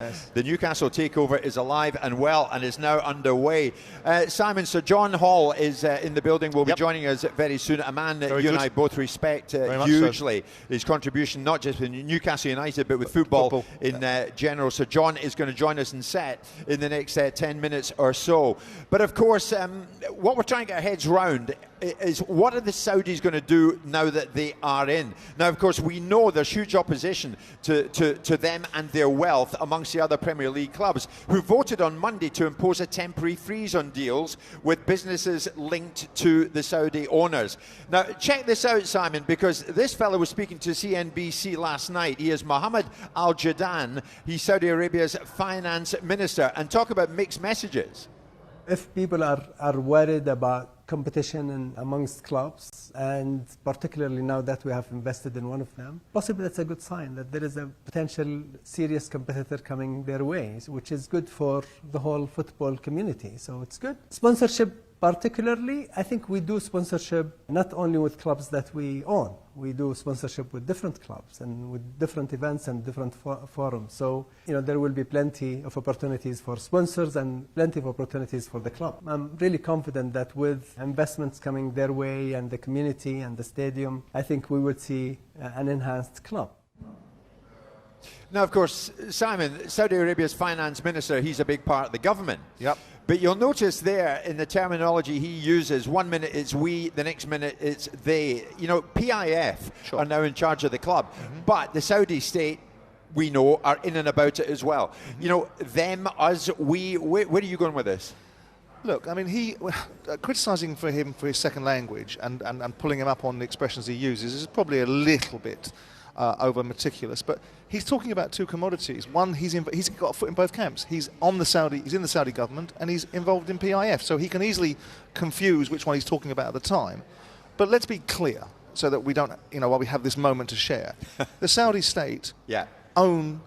Yes. The Newcastle takeover is alive and well and is now underway. Simon, Sir John Hall is in the building. Will be joining us very soon. A man that you and I both respect hugely. His contribution, not just with Newcastle United, but with football in general. Sir John is going to join us in set in the next 10 minutes or so. But of course, what we're trying to get our heads round is what are the Saudis going to do now that they are in? Now, of course, we know there's huge opposition to them and their wealth amongst the other Premier League clubs who voted on Monday to impose a temporary freeze on deals with businesses linked to the Saudi owners. Now, check this out, Simon, because this fellow was speaking to CNBC last night. He is Mohammed Al Jadaan. He's Saudi Arabia's finance minister. And talk about mixed messages. If people are worried about competition amongst clubs, and particularly now that we have invested in one of them, possibly that's a good sign that there is a potential serious competitor coming their way, which is good for the whole football community. So it's good. Sponsorship particularly, I think we do sponsorship not only with clubs that we own. We do sponsorship with different clubs and with different events and different forums. So, there will be plenty of opportunities for sponsors and plenty of opportunities for the club. I'm really confident that with investments coming their way and the community and the stadium, I think we would see an enhanced club. Now, of course, Simon, Saudi Arabia's finance minister, he's a big part of the government. Yep. But you'll notice there in the terminology he uses, 1 minute it's we, the next minute it's they. PIF are now in charge of the club. But the Saudi state, we know, are in and about it as well. Them, us, we. Where are you going with this? Look, I mean, criticising for him for his second language and pulling him up on the expressions he uses is probably a little bit over meticulous, but he's talking about two commodities. One, he's got a foot in both camps. He's in the Saudi government, and he's involved in PIF, so he can easily confuse which one he's talking about at the time. But let's be clear, so that we don't, while we have this moment to share, the Saudi state own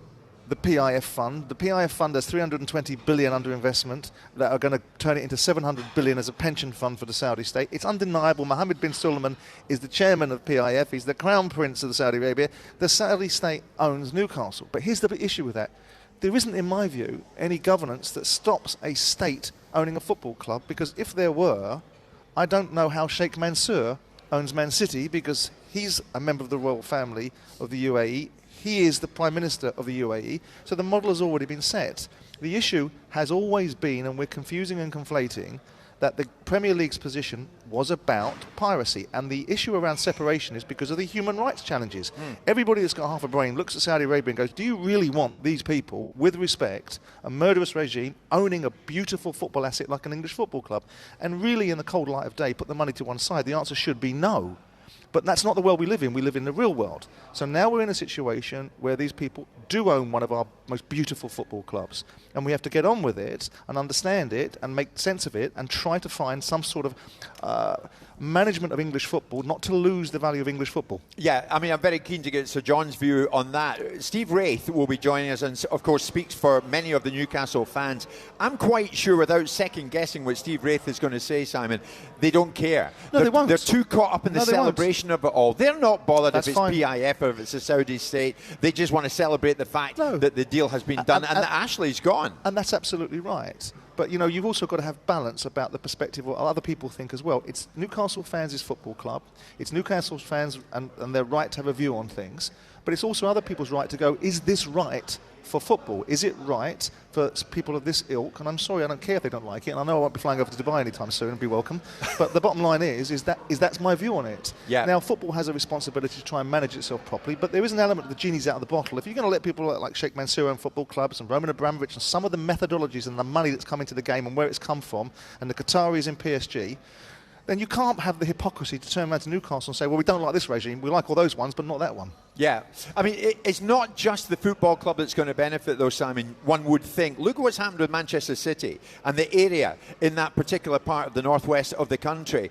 the PIF fund. The PIF fund has 320 billion under investment that are going to turn it into 700 billion as a pension fund for the Saudi state. It's undeniable. Mohammed bin Salman is the chairman of PIF. He's the crown prince of Saudi Arabia. The Saudi state owns Newcastle. But here's the issue with that. There isn't, in my view, any governance that stops a state owning a football club, because if there were, I don't know how Sheikh Mansour owns Man City, because he's a member of the royal family of the UAE. He is the Prime Minister of the UAE, so the model has already been set. The issue has always been, and we're confusing and conflating, that the Premier League's position was about piracy, and the issue around separation is because of the human rights challenges. Everybody that's got half a brain looks at Saudi Arabia and goes, do you really want these people, with respect, a murderous regime, owning a beautiful football asset like an English football club? And really, in the cold light of day, put the money to one side. The answer should be no. But that's not the world we live in. We live in the real world. So now we're in a situation where these people do own one of our most beautiful football clubs. And we have to get on with it and understand it and make sense of it and try to find some sort of management of English football, not to lose the value of English football. Yeah, I mean, I'm very keen to get Sir John's view on that. Steve Wraith will be joining us and, of course, speaks for many of the Newcastle fans. I'm quite sure, without second-guessing what Steve Wraith is going to say, Simon, they don't care. No, they won't. They're too caught up in the celebration of it all. They're not bothered if it's PIF or if it's the Saudi state. They just want to celebrate the fact that the deal has been done and that Ashley's gone. And that's absolutely right. But, you've also got to have balance about the perspective of what other people think as well. It's Newcastle fans' football club. It's Newcastle fans and their right to have a view on things. But it's also other people's right to go, is this right for football? Is it right for people of this ilk? And I'm sorry, I don't care if they don't like it. And I know I won't be flying over to Dubai anytime soon, and be welcome. But the bottom line is that's my view on it. Yeah. Now, football has a responsibility to try and manage itself properly, but there is an element of the genie's out of the bottle. If you're going to let people like Sheikh Mansour and football clubs and Roman Abramovich and some of the methodologies and the money that's come into the game and where it's come from, and the Qataris in PSG, then you can't have the hypocrisy to turn around to Newcastle and say, well, we don't like this regime, we like all those ones, but not that one. Yeah. I mean, it's not just the football club that's going to benefit, though, Simon, one would think. Look at what's happened with Manchester City and the area in that particular part of the northwest of the country.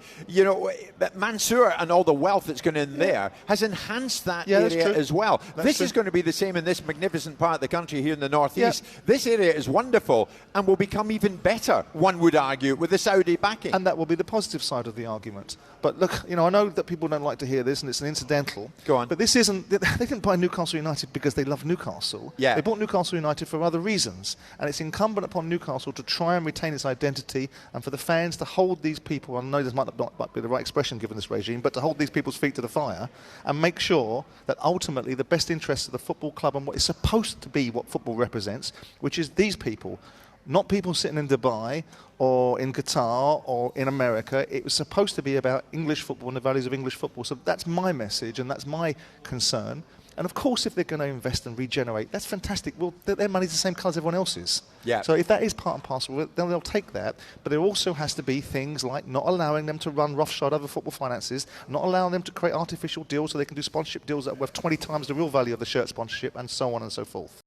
Mansour and all the wealth that's going in there has enhanced that area as well. This is going to be the same in this magnificent part of the country here in the northeast. This area is wonderful and will become even better, one would argue, with the Saudi backing. And that will be the positive side of the argument. But look, I know that people don't like to hear this, and it's an incidental. Go on. But this isn't they didn't buy Newcastle United because they love Newcastle. Yeah. They bought Newcastle United for other reasons. And it's incumbent upon Newcastle to try and retain its identity and for the fans to hold these people, I know this might not be the right expression given this regime, but to hold these people's feet to the fire and make sure that ultimately the best interests of the football club and what is supposed to be what football represents, which is these people, not people sitting in Dubai or in Qatar or in America. It was supposed to be about English football and the values of English football. So that's my message and that's my concern. And of course, if they're going to invest and regenerate, that's fantastic. Well, their money's the same colour as everyone else's. Yeah. So if that is part and parcel, then they'll take that. But there also has to be things like not allowing them to run roughshod over football finances, not allowing them to create artificial deals so they can do sponsorship deals that are worth 20 times the real value of the shirt sponsorship, and so on and so forth.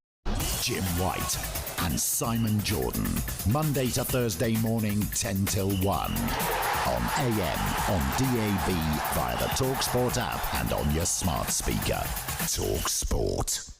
Jim White and Simon Jordan, Monday to Thursday morning, 10 till 1. On AM, on DAB, via the talkSPORT app and on your smart speaker. talkSPORT.